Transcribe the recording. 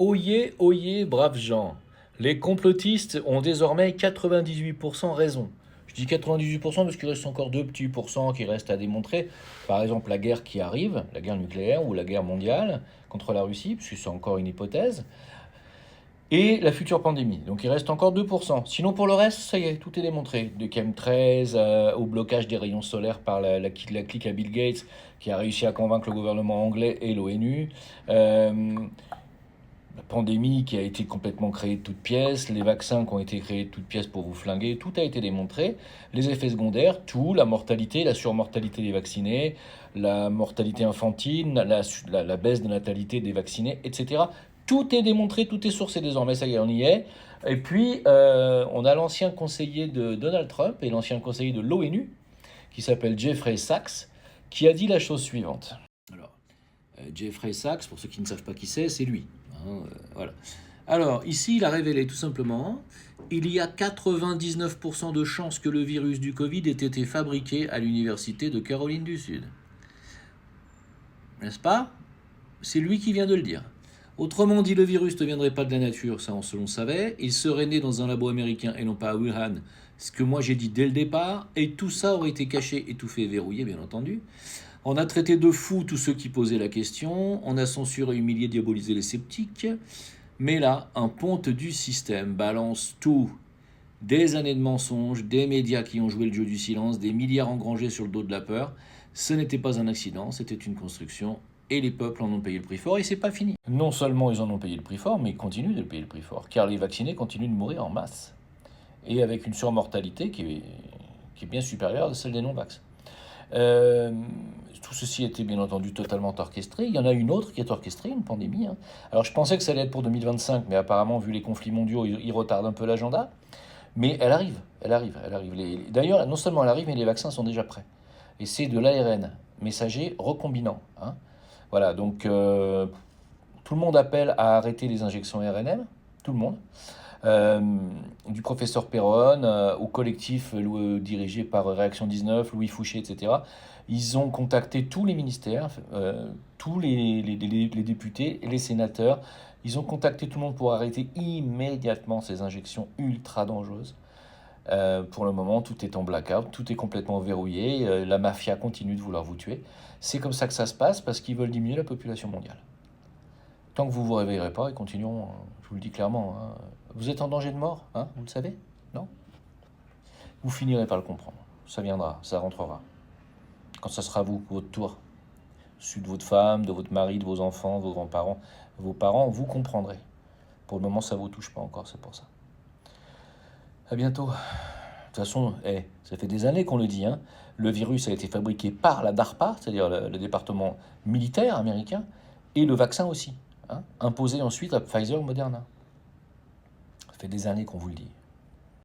Oyez, oyez, braves gens. Les complotistes ont désormais 98% raison. Je dis 98% parce qu'il reste encore 2 petits pourcents qui restent à démontrer. Par exemple, la guerre qui arrive, la guerre nucléaire ou la guerre mondiale contre la Russie, puisque c'est encore une hypothèse, et la future pandémie. Donc il reste encore 2%. Sinon, pour le reste, ça y est, tout est démontré. De chemtrails au blocage des rayons solaires par la clique à Bill Gates, qui a réussi à convaincre le gouvernement anglais et l'ONU. La pandémie qui a été complètement créée de toutes pièces, les vaccins qui ont été créés de toutes pièces pour vous flinguer, tout a été démontré. Les effets secondaires, tout, la mortalité, la surmortalité des vaccinés, la mortalité infantile, la baisse de natalité des vaccinés, etc. Tout est démontré, tout est sourcé désormais, ça y est, on y est. Et puis, on a l'ancien conseiller de Donald Trump et l'ancien conseiller de l'ONU, qui s'appelle Jeffrey Sachs, qui a dit la chose suivante. Alors, Jeffrey Sachs, pour ceux qui ne savent pas qui c'est lui. Voilà. Alors, ici, il a révélé tout simplement, il y a 99% de chances que le virus du Covid ait été fabriqué à l'université de Caroline du Sud. N'est-ce pas? C'est lui qui vient de le dire. Autrement dit, le virus ne viendrait pas de la nature, ça on se le savait. Il serait né dans un labo américain et non pas à Wuhan, ce que moi j'ai dit dès le départ, et tout ça aurait été caché, étouffé, verrouillé, bien entendu. On a traité de fous tous ceux qui posaient la question, on a censuré, humilié, diabolisé les sceptiques, mais là, un ponte du système balance tout. Des années de mensonges, des médias qui ont joué le jeu du silence, des milliards engrangés sur le dos de la peur. Ce n'était pas un accident, c'était une construction, et les peuples en ont payé le prix fort, et c'est pas fini. Non seulement ils en ont payé le prix fort, mais ils continuent de payer le prix fort, car les vaccinés continuent de mourir en masse, et avec une surmortalité qui est bien supérieure à celle des non-vax. Tout ceci était bien entendu totalement orchestré. Il y en a une autre qui est orchestrée, une pandémie. Alors je pensais que ça allait être pour 2025, mais apparemment, vu les conflits mondiaux, ils retardent un peu l'agenda. Mais elle arrive. D'ailleurs, non seulement elle arrive, mais les vaccins sont déjà prêts. Et c'est de l'ARN messager recombinant. Voilà, donc tout le monde appelle à arrêter les injections RNM, tout le monde. Du professeur Perron au collectif dirigé par Réaction 19, Louis Fouché, etc. Ils ont contacté tous les ministères, tous les députés et les sénateurs. Ils ont contacté tout le monde pour arrêter immédiatement ces injections ultra dangereuses. Pour le moment, tout est en blackout, tout est complètement verrouillé. La mafia continue de vouloir vous tuer. C'est comme ça que ça se passe parce qu'ils veulent diminuer la population mondiale. Tant que vous ne vous réveillerez pas, ils continueront, je vous le dis clairement. Vous êtes en danger de mort, vous le savez? Non? Vous finirez par le comprendre. Ça viendra, ça rentrera. Quand ça sera vous, votre tour, celui de votre femme, de votre mari, de vos enfants, vos grands-parents, vos parents, vous comprendrez. Pour le moment, ça ne vous touche pas encore, c'est pour ça. À bientôt. De toute façon, ça fait des années qu'on le dit. Le virus a été fabriqué par la DARPA, c'est-à-dire le département militaire américain, et le vaccin aussi. Imposé ensuite à Pfizer ou Moderna. Ça fait des années qu'on vous le dit.